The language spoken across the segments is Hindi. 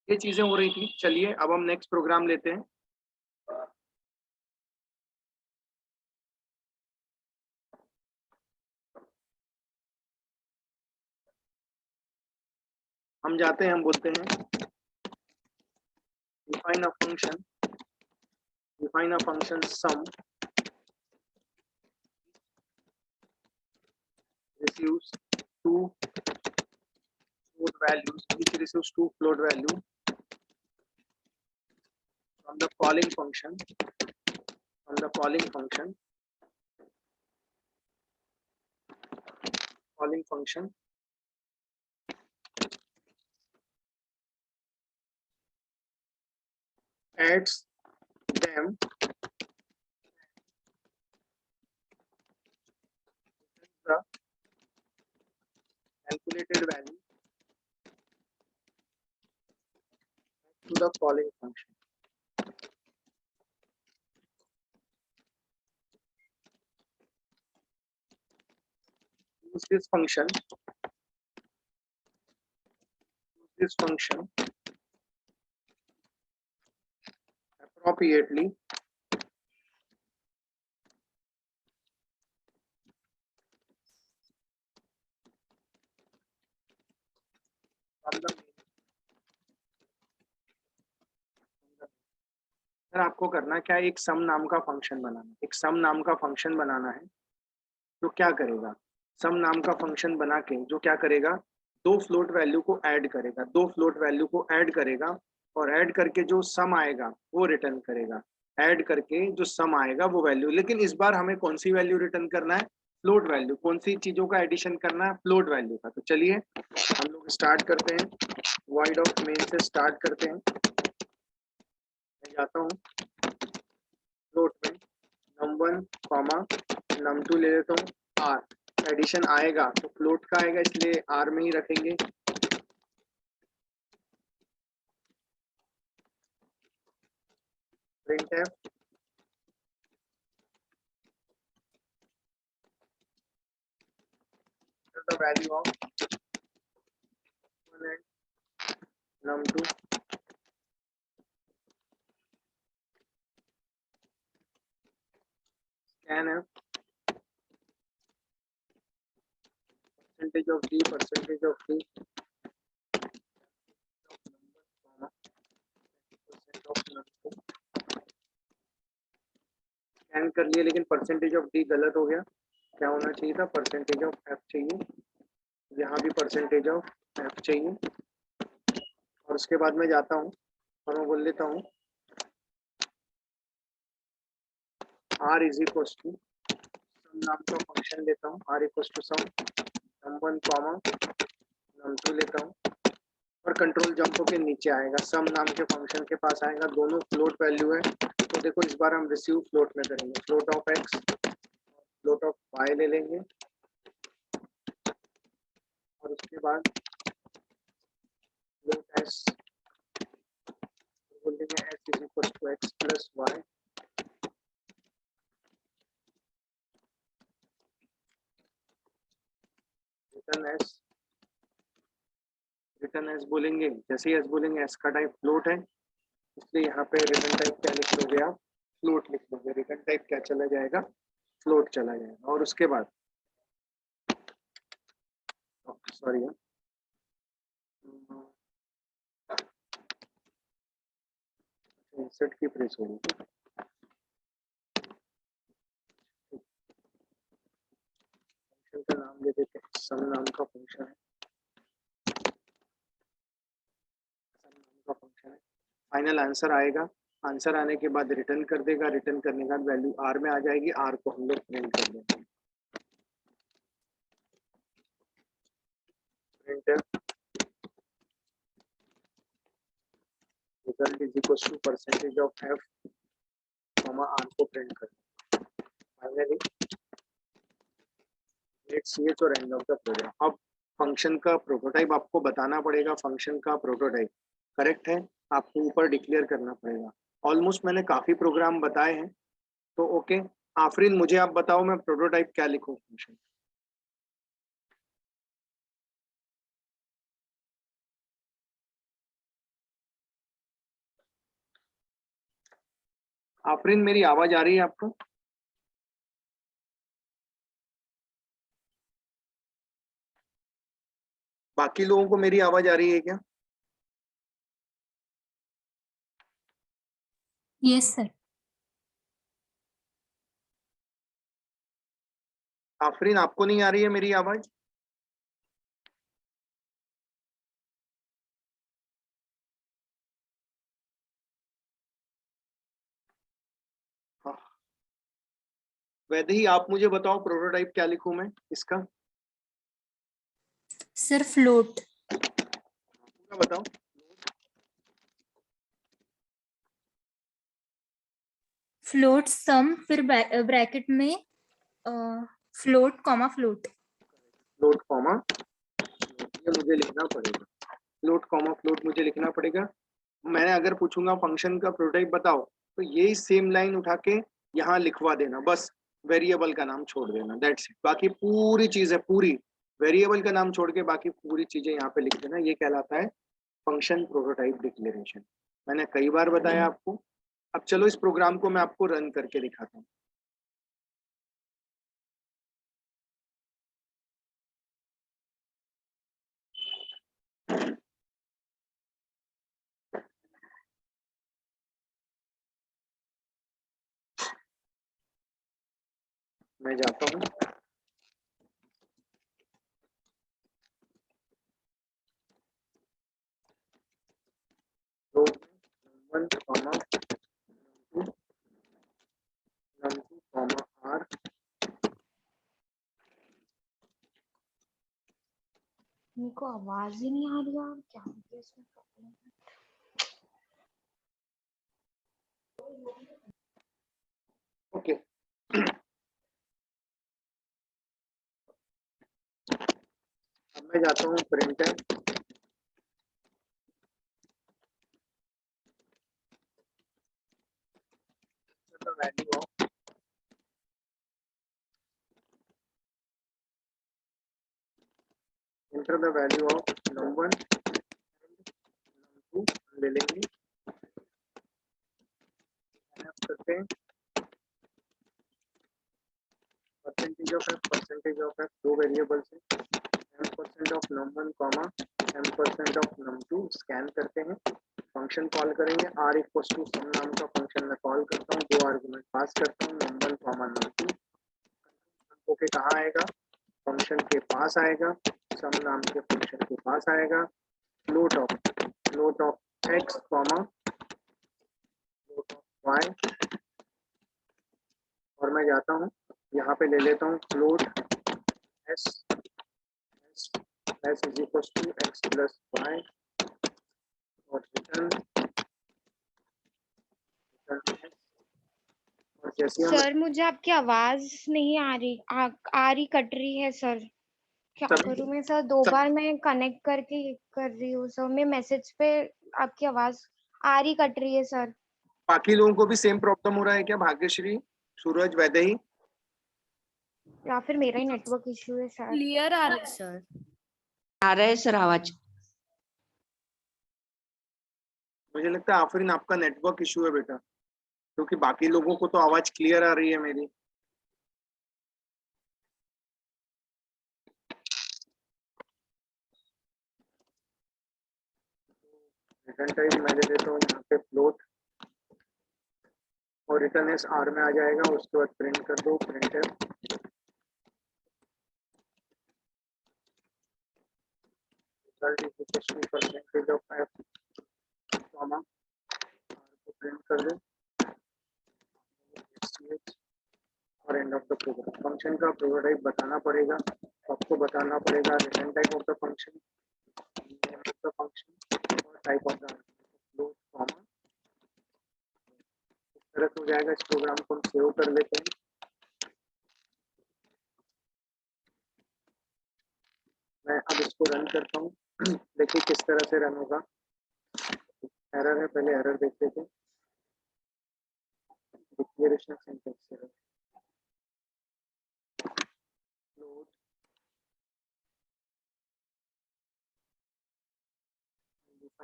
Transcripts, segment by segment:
ये चीजें हो रही थी। चलिए अब हम नेक्स्ट प्रोग्राम लेते हैं। हम जाते हैं, हम बोलते हैं define a function sum receives two float values, each receives two float value from the calling function, calling function adds them the calculated value to the calling function. Use this function appropriately from the sir आपको करना क्या है, एक सम नाम का फंक्शन बनाना, एक सम नाम का फंक्शन बनाना है। तो क्या करेगा, सम नाम का फंक्शन बना के जो क्या करेगा, दो फ्लोट वैल्यू को ऐड करेगा, दो फ्लोट वैल्यू को ऐड करेगा और ऐड करके जो सम आएगा वो रिटर्न करेगा, ऐड करके जो सम आएगा वो वैल्यू। लेकिन इस बार हमें कौन सी वैल्यू रिटर्न करना है, फ्लोट वैल्यू। कौन सी चीजों का एडिशन करना है, फ्लोट वैल्यू का। तो चलिए हम लोग स्टार्ट करते हैं, वॉइड ऑफ मेन से स्टार्ट करते हैं। मैं जाता हूँ फ्लोट में num1 कॉमा num2 ले लेता हूँ, r एडिशन आएगा तो फ्लोट का आएगा इसलिए r में ही रखेंगे। printf the value of num1 and num2 scanf percentage of d percentage of d scan कर लिए, लेकिन परसेंटेज ऑफ डी गलत हो गया। क्या होना चाहिए था, परसेंटेज ऑफ एफ चाहिए। यहाँ भी परसेंटेज ऑफ एफ चाहिए। और उसके बाद मैं जाता हूँ और मैं बोल लेता हूँ r is equal to sum नाम का फंक्शन लेता हूँ, r equal to sum num1 comma num2 लेता हूँ और कंट्रोल जंप होके नीचे आएगा, सम नाम के फंक्शन के पास आएगा। दोनों फ्लोट वैल्यू है तो देखो इस बार हम रिसीव फ्लोट में करेंगे, float of x float of y ले लेंगे और उसके बाद फ्लोट एस बोल देंगे s is equal to x plus y return s बोलेंगे। जैसे ही एस बोलेंगे, एस का टाइप फ्लोट है इसलिए यहाँ पे रिटर्न टाइप क्या लिख लोगे आप, फ्लोट लिख लोगे। रिटर्न टाइप क्या चला जाएगा, फ्लोट चला जाएगा। और उसके बाद सॉरी इंसर्ट की प्रेस होगी, फंक्शन का नाम ले देते हैं, सम नाम का फंक्शन है, सम नाम का फंक्शन है। फाइनल आंसर आएगा, आंसर आने के बाद रिटर्न कर देगा, रिटर्न करने के बाद वैल्यू आर में आ जाएगी, आर को हम लोग प्रिंट कर देंगे। Print result is equal to percentage of F comma are को प्रिंट कर। फाइनली लेट्स सी एच और एंड ऑफ द प्रोग्राम। अब फंक्शन का प्रोटोटाइप आपको बताना पड़ेगा, फंक्शन का प्रोटोटाइप करेक्ट है आपको ऊपर डिक्लेयर करना पड़ेगा। ऑलमोस्ट मैंने काफी प्रोग्राम बताए हैं तो ओके। आफरीन मुझे आप बताओ मैं प्रोटोटाइप क्या लिखूं फंक्शन। आफरीन मेरी आवाज आ रही है आपको? बाकी लोगों को मेरी आवाज आ रही है क्या? Yes sir. आफरीन आपको नहीं आ रही है मेरी आवाज? हाँ। वैसे ही आप मुझे बताओ प्रोटोटाइप क्या लिखूं मैं इसका? Sir float. पूरा बताओ। फ्लोट सम, फिर ब्रैकेट में float comma float. Float comma ये मुझे लिखना पड़ेगा। फ्लोट कॉमा फ्लोट मुझे लिखना पड़ेगा। मैंने अगर पूछूंगा फंक्शन का प्रोटोटाइप बताओ, तो यही सेम लाइन उठा के यहाँ लिखवा देना, बस वेरिएबल का नाम छोड़ देना, दैट्स इट। बाकी पूरी चीज है पूरी, वेरिएबल का नाम छोड़ के बाकी पूरी चीजें यहाँ पे लिख देना। ये कहलाता है फंक्शन प्रोटोटाइप डिक्लेरेशन। मैंने कई बार बताया आपको। अब चलो इस प्रोग्राम को मैं आपको रन करके दिखाता हूँ। मैं जाता हूँ, तो num1 comma num2 comma r। मेरे को आवाज ही नहीं आ रही यार, क्या हो गया इसमें प्रॉब्लम? ओके। अब मैं जाता हूँ printer, value of enter the value of num1 num2 ले लेंगे। करते हैं परसेंटेज ऑफ f दो वेरिएबल्स है, m% of num1 comma m% of num2 scan करते हैं। फंक्शन कॉल करेंगे r इक्वल टू सम नाम का फंक्शन मैं कॉल करता हूँ, दो आर्गुमेंट पास करता हूँ num1 कॉमा num2। ओके कहाँ आएगा? फंक्शन के पास आएगा, सम नाम के फंक्शन के पास आएगा। Float of x comma float of y। और मैं जाता हूँ यहाँ पे ले लेता हूँ float s s is equal to x plus y और रिटर्न और जैसे हम सर मुझे आपकी आवाज नहीं आ रही, आ रही कट रही है सर। क्या करूं मैं सर? दो बार मैं कनेक्ट करके कर रही हूँ सर, मैं मैसेज पे आपकी आवाज आ रही कट रही है सर। बाकी लोगों को भी सेम प्रॉब्लम हो रहा है क्या? भाग्यश्री, सूरज, वैदेही? या फिर मेरा ही नेटवर्क इश्यू है शायद। क्लियर आ रहा है सर। आ रहा है सर आवाज। मुझे लगता है आफरीन आपका नेटवर्क इशू है बेटा, क्योंकि बाकी लोगों को तो आवाज क्लियर आ रही है मेरी। रिटर्न टाइप मैं ले लेता हूँ यहाँ पे फ्लोट और रिटर्न एस आर में आ जाएगा। उसके बाद प्रिंट कर दो प्रिंट है result is equal to percentage of F comma are को प्रिंट कर दो और end of the program. Function का प्रोटोटाइप बताना पड़ेगा, आपको बताना पड़ेगा return type of the function, name of the function और type of the float comma. इस तरह से हो जाएगा। इस प्रोग्राम को हम सेव कर लेते हैं। मैं अब इसको रन करता हूँ। देखिए किस तरह से रन होगा। एरर है, पहले एरर देख लेते हैं। Declaration syntax error. Float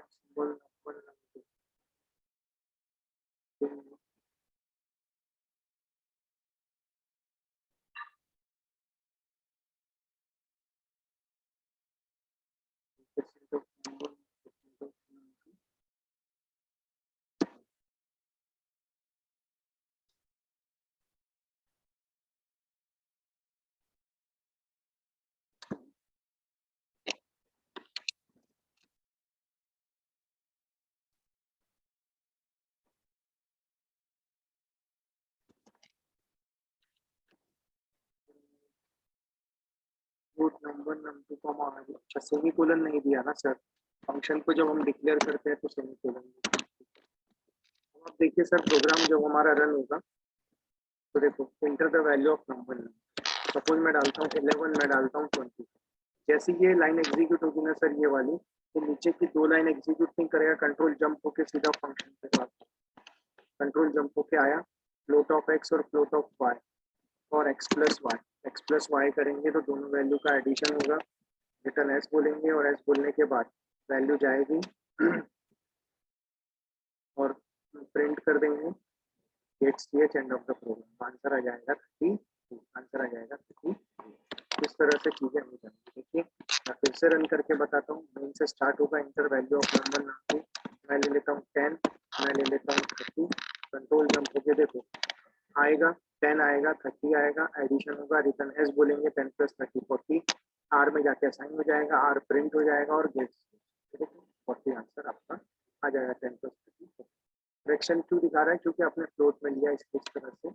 symbol number num1 num2 comma अच्छा सेमीकोलन नहीं दिया ना सर, फंक्शन को जब हम डिक्लेयर करते हैं तो सेमीकोलन। अब देखिए सर प्रोग्राम जब हमारा रन होगा तो देखो enter the value of number, suppose मैं डालता हूँ 11, मैं डालता हूँ 20। जैसे ये लाइन एग्जीक्यूट होगी ना सर ये वाली, तो नीचे की 2 लाइन एग्जीक्यूट नहीं करेगा, कंट्रोल जंप होके सीधा फंक्शन पे बात, कंट्रोल जंप होके आया फ्लोट ऑफ एक्स और फ्लोट ऑफ वाई और एक्स प्लस वाई करेंगे तो दोनों वैल्यू का एडिशन होगा, रिटर्न एस बोलेंगे और एस बोलने के बाद वैल्यू जाएगी और प्रिंट कर देंगे get C H end of the program, answer आ जाएगा 32, आंसर आ जाएगा 32। इस तरह से चीजें हो जाएंगी। देखिए मैं फिर से रन करके बताता हूँ, मेन से स्टार्ट होगा इंटर वैल्यू ऑफ नंबर नाम, मैं ले लेता हूँ 10, मैं ले लेता हूँ 30, कंट्रोल जंप होके देखो आएगा 10 आएगा 30 आएगा, एडिशन होगा, रिटर्न एस बोलेंगे 10 + 30 40, आर में जाके असाइन हो जाएगा, आर प्रिंट हो जाएगा और गेट 40 आंसर आपका आ जाएगा 10 + 30। फ्रैक्शन क्यों दिखा रहा है, क्योंकि आपने फ्लोट में लिया इस तरह से।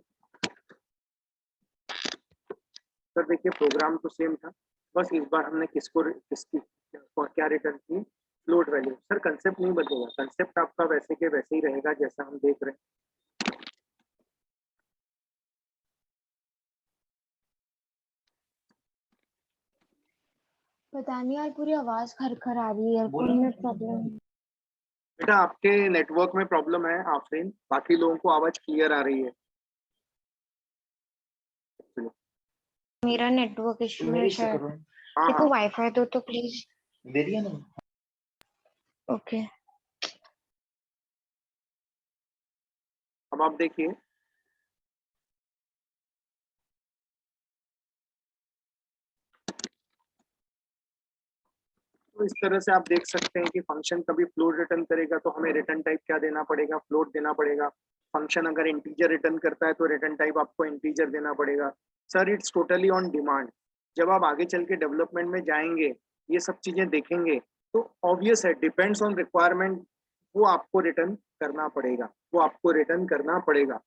सर देखिए प्रोग्राम तो सेम था, बस इस बार हमने किसकी क्या रिटर्न की, फ्लोट वैल्यू। सर कंसेप्ट नहीं बदलेगा, कंसेप्ट आपका वैसे के वैसे ही रहेगा जैसा हम देख रहे हैं। पता नहीं यार पूरी आवाज खरखर आ रही है, फोन में प्रॉब्लम। बेटा आपके नेटवर्क में प्रॉब्लम है आफरीन, बाकी लोगों को आवाज क्लियर आ रही है। मेरा नेटवर्क इशू है शायद। हाँ देखो हाँ वाईफाई दो तो प्लीज। देरी है ना। ओके अब आप देखिए तो इस तरह से आप देख सकते हैं कि फंक्शन कभी फ्लोट रिटर्न करेगा तो हमें रिटर्न टाइप क्या देना पड़ेगा, फ्लोट देना पड़ेगा। फंक्शन अगर इंटीजर रिटर्न करता है तो रिटर्न टाइप आपको इंटीजर देना पड़ेगा। Sir it's totally on demand. जब आप आगे चल के डेवलपमेंट में जाएंगे ये सब चीजें देखेंगे तो ऑब्वियस है, डिपेंड्स ऑन रिक्वायरमेंट, वो आपको रिटर्न करना पड़ेगा, वो आपको रिटर्न करना पड़ेगा।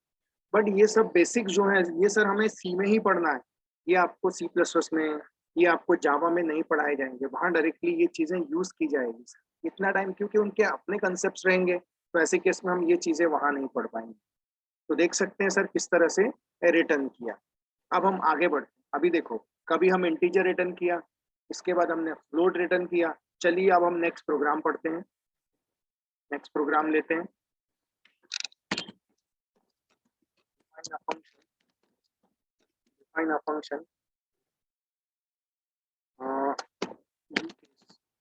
बट ये सब बेसिक जो है ये सर हमें सी में ही पढ़ना है, ये आपको सी प्लस प्लस में, ये आपको जावा में नहीं पढ़ाए जाएंगे, वहां डायरेक्टली ये चीजें यूज की जाएगी सर इतना टाइम, क्योंकि उनके अपने कंसेप्ट रहेंगे, तो ऐसे केस में हम ये चीजें वहां नहीं पढ़ पाएंगे। तो देख सकते हैं सर किस तरह से रिटर्न किया। अब हम आगे बढ़ते हैं, अभी देखो कभी हम इंटीजर रिटर्न किया, इसके बाद हमने फ्लोट रिटर्न किया। चलिए अब हम नेक्स्ट प्रोग्राम पढ़ते हैं, नेक्स्ट प्रोग्राम लेते हैं। define a function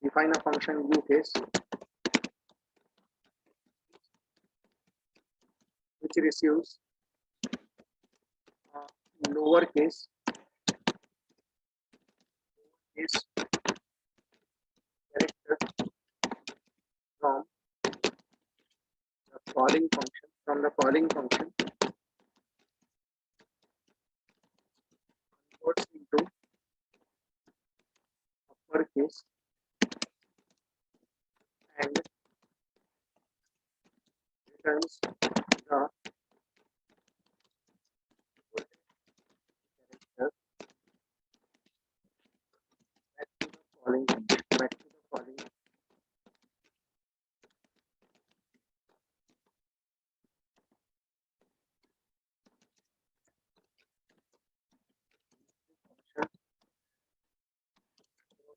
define a function u case which receives lower case character from the calling function, converts into uppercase and returns the character back to the calling function, back to the calling function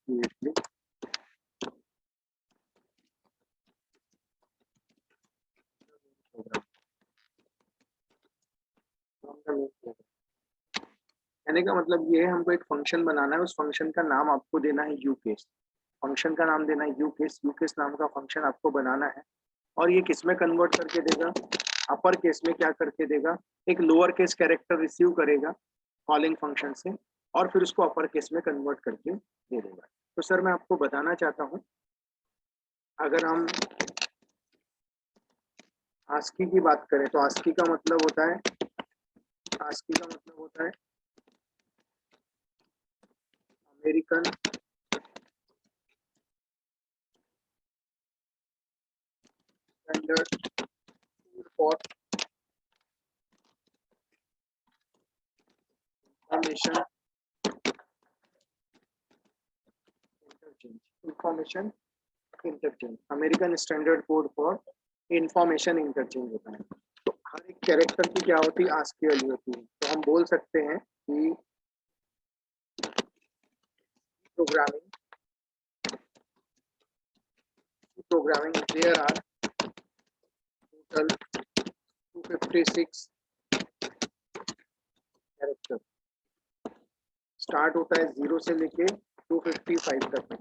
immediately. कहने का मतलब ये है हमको एक फंक्शन बनाना है, उस फंक्शन का नाम आपको देना है यू केस, फंक्शन का नाम देना है यू केस नाम का फंक्शन आपको बनाना है। और ये किस में कन्वर्ट करके देगा, अपर केस में क्या करके देगा, एक लोअर केस कैरेक्टर रिसीव करेगा कॉलिंग फंक्शन से और फिर उसको अपर केस में कन्वर्ट करके दे देगा। तो सर मैं आपको बताना चाहता हूँ, अगर हम आस्की की बात करें तो आस्की का मतलब होता है, आस्की का मतलब होता है American standard for information information interchange, American standard code for information interchange होता है। तो हर एक कैरेक्टर की क्या होती है, आस्की वैल्यू होती है। तो हम बोल सकते हैं कि programming there are total 256 character. Start होता है 0 से लेके 255 तक।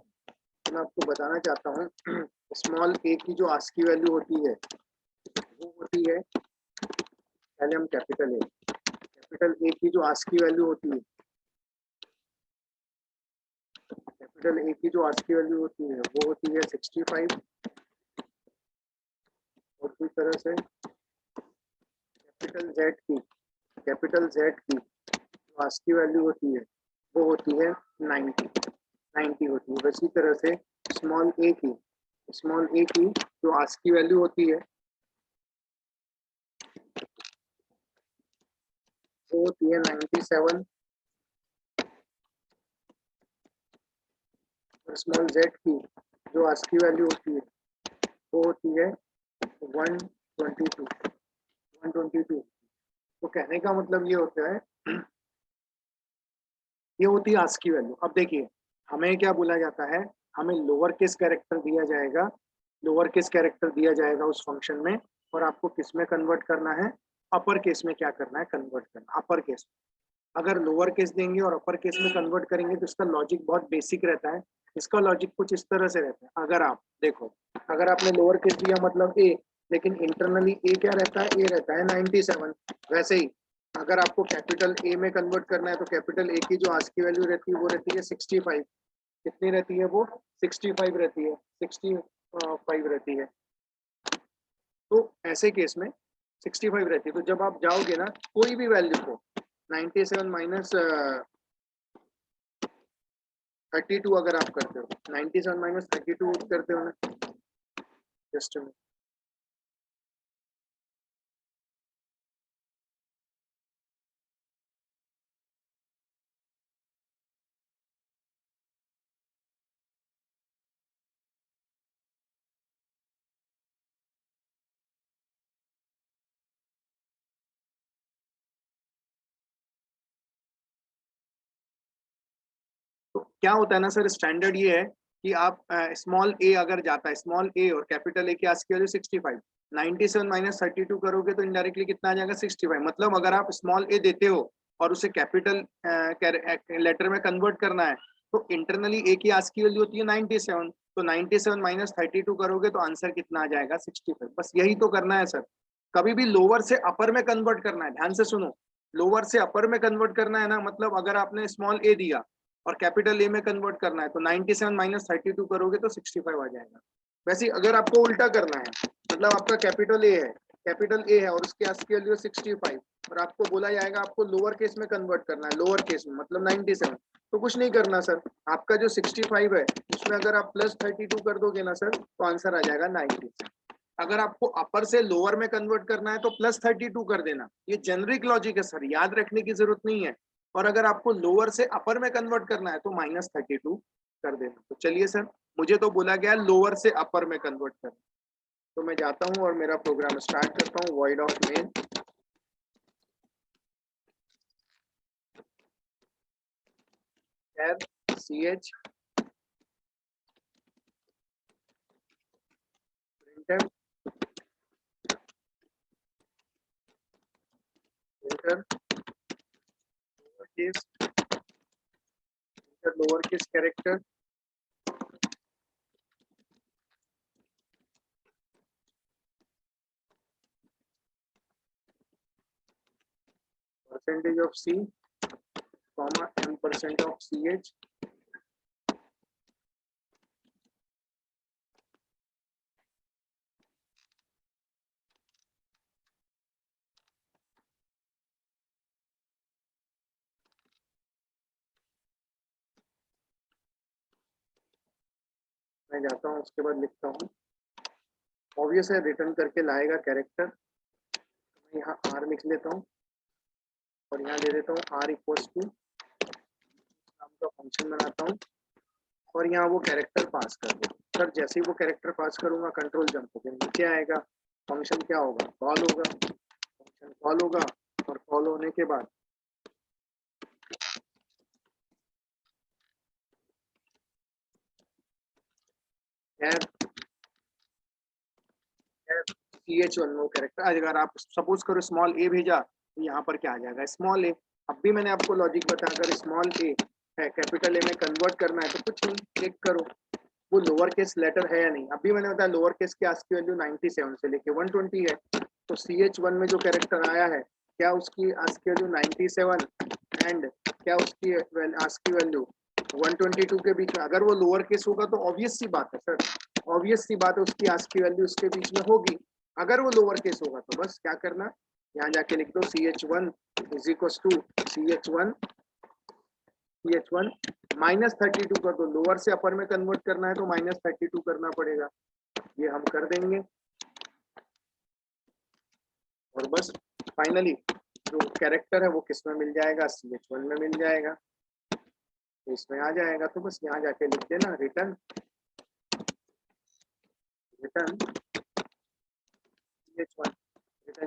मैं आपको बताना चाहता हूँ स्मॉल ए की जो आस्की वैल्यू होती है वो होती है, पहले हम कैपिटल ए की जो आस्की वैल्यू होती है, कैपिटल ए की जो आस्की वैल्यू होती है वो होती है 65। और दूसरी तरह से कैपिटल जेड की जो आस्की वैल्यू होती है वो होती है 90 होती है। वैसी तरह से स्मॉल ए की जो आस्की वैल्यू होती है वो होती है 97। और स्मॉल जेड की जो आस्की वैल्यू होती है वो होती है 122। तो कहने का मतलब ये होता है, ये होती है आस्की वैल्यू। अब देखिए हमें क्या बोला जाता है, हमें लोअर केस कैरेक्टर दिया जाएगा उस फंक्शन में, और आपको किस में कन्वर्ट करना है, अपर केस में क्या करना है, कन्वर्ट करना अपर केस। अगर लोअर केस देंगे और अपर केस में कन्वर्ट करेंगे तो इसका लॉजिक बहुत बेसिक रहता है। इसका लॉजिक कुछ इस तरह से रहता है, अगर आप देखो, अगर आपने लोअर केस दिया मतलब ए, लेकिन इंटरनली ए क्या रहता है, ए रहता है 97। वैसे ही अगर आपको कैपिटल ए में कन्वर्ट करना है तो कैपिटल ए की जो आस्की वैल्यू रहती है वो रहती है 65। कितनी रहती है वो, 65 रहती है, 65 रहती है। तो ऐसे केस में 65 रहती है। तो जब आप जाओगे ना कोई भी वैल्यू को 97 माइनस 32 अगर आप करते हो, 97 माइनस 32 करते हो ना, जस्ट तो क्या होता है ना सर, स्टैंडर्ड ये है कि आप स्मॉल ए अगर जाता है, स्मॉल ए और कैपिटल ए की आस्की वैल्यू 65, 97 माइनस 32 करोगे तो इनडायरेक्टली कितना आ जाएगा, 65। मतलब अगर आप स्मॉल ए देते हो और उसे कैपिटल लेटर में कन्वर्ट करना है तो इंटरनली ए की आस्की वैल्यू होती है 97। तो 97 माइनस 32 करोगे तो आंसर कितना आ जाएगा, 65। बस यही तो करना है सर। कभी भी लोअर से अपर में कन्वर्ट करना है, ध्यान से सुनो, लोअर से अपर में कन्वर्ट करना है ना, मतलब अगर आपने स्मॉल ए दिया और कैपिटल ए में कन्वर्ट करना है तो 97 माइनस 32 करोगे तो 65 आ जाएगा। वैसे अगर आपको उल्टा करना है, मतलब आपका कैपिटल ए है और उसके आस्की वैल्यू 65 और आपको बोला जाएगा आपको लोअर केस में कन्वर्ट करना है, लोअर केस में मतलब 97, तो कुछ नहीं करना सर। आपका जो 65 है उसमें अगर आप प्लस 32 कर दोगे ना सर तो आंसर आ जाएगा 97। अगर आपको अपर से लोअर में कन्वर्ट करना है तो प्लस 32 कर देना, ये जेनरिक लॉजिक है सर, याद रखने की जरूरत नहीं है। और अगर आपको लोअर से अपर में कन्वर्ट करना है तो माइनस 32 कर देना। तो चलिए सर, मुझे तो बोला गया लोअर से अपर में कन्वर्ट करना, तो मैं जाता हूं और मेरा प्रोग्राम स्टार्ट करता हूं। Void of main ch printf enter lower case character percentage of c comma m% of ch मैं जाता हूँ, उसके बाद लिखता हूँ, ऑब्वियस है रिटर्न करके लाएगा कैरेक्टर। मैं यहाँ आर लिख लेता हूँ और यहाँ दे देता हूँ आर इक्वल्स टू नाम का फंक्शन बनाता हूँ और यहाँ वो कैरेक्टर पास कर दो। सर जैसे ही वो कैरेक्टर पास करूंगा कंट्रोल जंप होकर नीचे आएगा, फंक्शन क्या होगा, कॉल होगा, फंक्शन कॉल होगा और कॉल होने के बाद CH1 वो कैरेक्टर, अगर आप सपोज करो स्मॉल ए भेजा तो यहाँ पर क्या आ जाएगा, स्मॉल ए। अब भी मैंने आपको लॉजिक बताया, अगर स्मॉल ए है कैपिटल ए में कन्वर्ट करना है तो कुछ नहीं, क्लिक करो, वो लोअर केस लेटर है या नहीं। अभी मैंने बताया लोअर केस की आस्की वैल्यू 97 से लेके 120 है, तो CH1 में जो कैरेक्टर आया है क्या उसकी आस्की वैल्यू 97 एंड क्या उसकी आस्की वैल्यू 122 के बीच में। अगर वो लोअर केस होगा तो ऑब्वियस सी बात है सर, ऑब्वियस सी बात है उसकी आस्की वैल्यू उसके बीच में होगी। अगर वो लोअर केस होगा तो बस क्या करना, यहाँ जाके लिख दो CH1 is equal to CH1 -32 कर दो। लोअर से अपर में कन्वर्ट करना है तो -32 करना पड़ेगा, ये हम कर देंगे। और बस फाइनली जो कैरेक्टर है वो किस में मिल जाएगा, CH1 में मिल जाएगा, तो इसमें आ जाएगा। तो बस यहाँ जाके लिख देना रिटर्न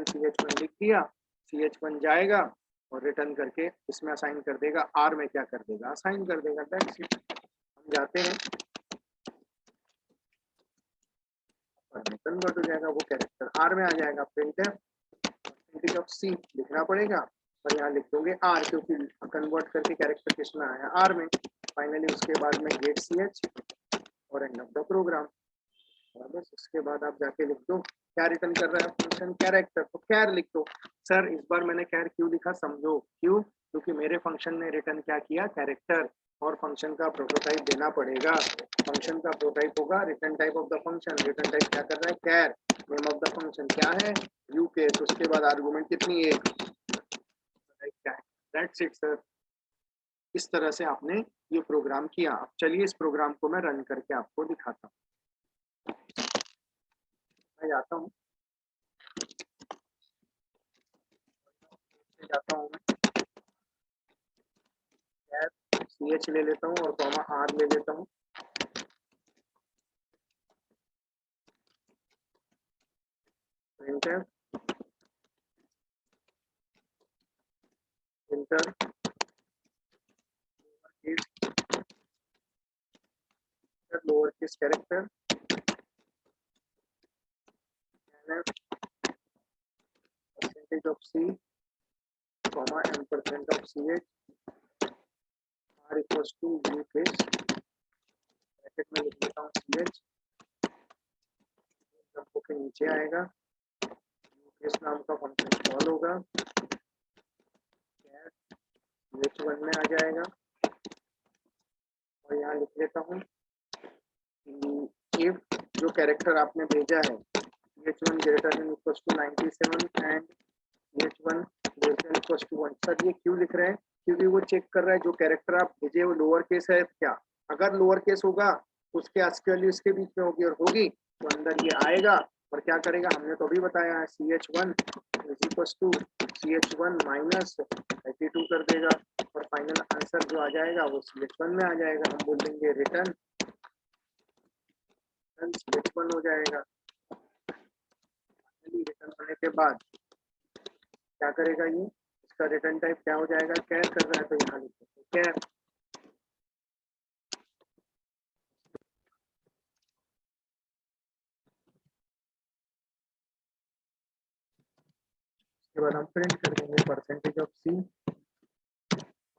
CH1 लिख दिया, CH1 जाएगा और रिटर्न करके इसमें असाइन कर देगा, R में क्या कर देगा, असाइन कर देगा। That's it. हम जाते हैं, कन्वर्ट हो जाएगा वो कैरेक्टर, R में आ जाएगा। प्रिंट ऑफ C लिखना पड़ेगा और यहाँ लिख दोगे R, क्योंकि कन्वर्ट करके कैरेक्टर किसमें आया, R में। फाइनली उसके बाद में गेट CH और एंड ऑफ द प्रोग्राम। और बस उसके बाद आप जाके लिख दो क्या रिटर्न कर रहा है फंक्शन, कैरेक्टर, तो कैर लिख दो। सर इस बार मैंने कैर क्यों लिखा समझो, क्यों, क्योंकि मेरे फंक्शन ने रिटर्न क्या किया, कैरेक्टर, और फंक्शन का प्रोटोटाइप देना पड़ेगा। फंक्शन का प्रोटोटाइप होगा return type of the function, return type क्या कर रहा है, कैर, नेम ऑफ द फंक्शन क्या है, uk, तो उसके बाद आर्गुमेंट कितनी है, क्या है। दैट्स इट सर, इस तरह से आपने ये प्रोग्राम किया। अब चलिए इस प्रोग्राम को मैं रन करके आपको दिखाता हूँ। मैं जाता हूँ CH ले लेता हूँ और कॉमा R ले लेता हूँ। Printer lower case character percentage of C comma ampersand of CH R equals to view case, bracket में लिख देता हूँ CH, जब के नीचे आएगा केस नाम का फंक्शन कॉल होगा, CH1 में आ जाएगा और यहाँ लिख लेता हूँ इफ जो कैरेक्टर आपने भेजा है CH1 greater than equals to 97 and CH1 greater than equals to 1। Sir ये क्यों लिख रहे हैं, क्योंकि वो चेक कर रहा है जो कैरेक्टर आप भेजे वो लोअर केस है क्या। अगर लोअर केस होगा उसके आस्की वैल्यू इसके बीच में होगी और होगी तो अंदर ये आएगा और क्या करेगा, हमने तो अभी बताया है CH1 is equals to CH1 -32 कर देगा और फाइनल आंसर जो आ जाएगा वो CH1 में आ जाएगा। हम बोल देंगे रिटर्न CH1 हो जाएगा। रिटर्न होने के बाद क्या करेगा, ये इसका रिटर्न टाइप क्या हो जाएगा, कैर कर रहा है तो यहाँ लिखेंगे कैर। उसके बाद हम प्रिंट कर देंगे percentage of C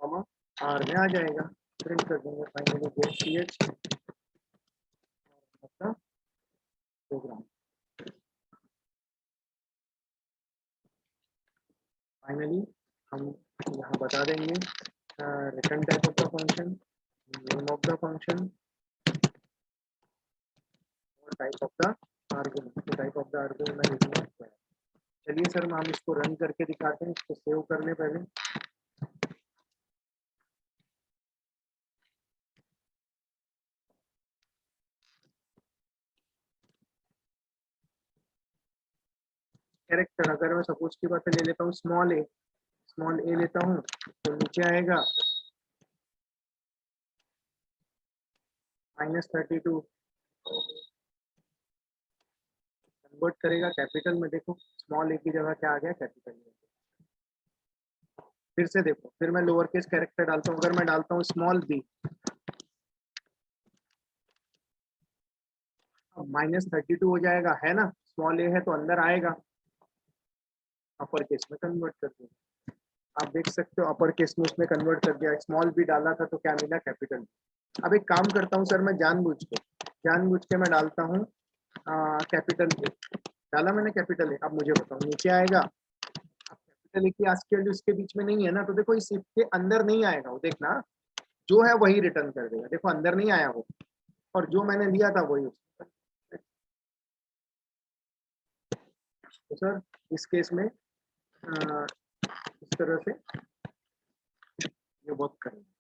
comma R में आ जाएगा, प्रिंट कर देंगे फाइनली गेट CH अपना प्रोग्राम। फाइनली हम यहाँ बता देंगे return type of the function, name of the function और टाइप ऑफ द आर्गुमेंट। तो टाइप ऑफ द आर्गुमेंट में लिखना है। चलिए सर हम इसको रन करके दिखाते हैं, इसको सेव कर लें पहले। कैरेक्टर अगर मैं सपोज की बात ले लेता हूँ स्मॉल ए लेता हूँ तो नीचे आएगा -32 कन्वर्ट करेगा कैपिटल में। देखो स्मॉल ए की जगह क्या आ गया, कैपिटल में। फिर से देखो, फिर मैं लोअर केस कैरेक्टर डालता हूँ। अगर मैं डालता हूँ स्मॉल बी, -32 हो जाएगा, है ना। स्मॉल ए है तो अंदर आएगा, अपर केस में कन्वर्ट कर दिया। आप देख सकते हो अपर केस में उसने कन्वर्ट कर दिया। स्मॉल बी डाला था तो क्या मिला, कैपिटल। अब एक काम करता हूँ सर, मैं जानबूझ के मैं डालता हूँ कैपिटल ए। डाला मैंने कैपिटल ए। अब मुझे बताओ नीचे आएगा। अब कैपिटल ए की आस्की वैल्यू इसके बीच में नहीं है ना, तो देखो इस इफ के अंदर नहीं आएगा वो। देखना जो है वही रिटर्न कर देगा। देखो अंदर नहीं आया वो, और जो मैंने लिया था वही। तो सर इस केस में इस तरह से ये वर्क करेगा।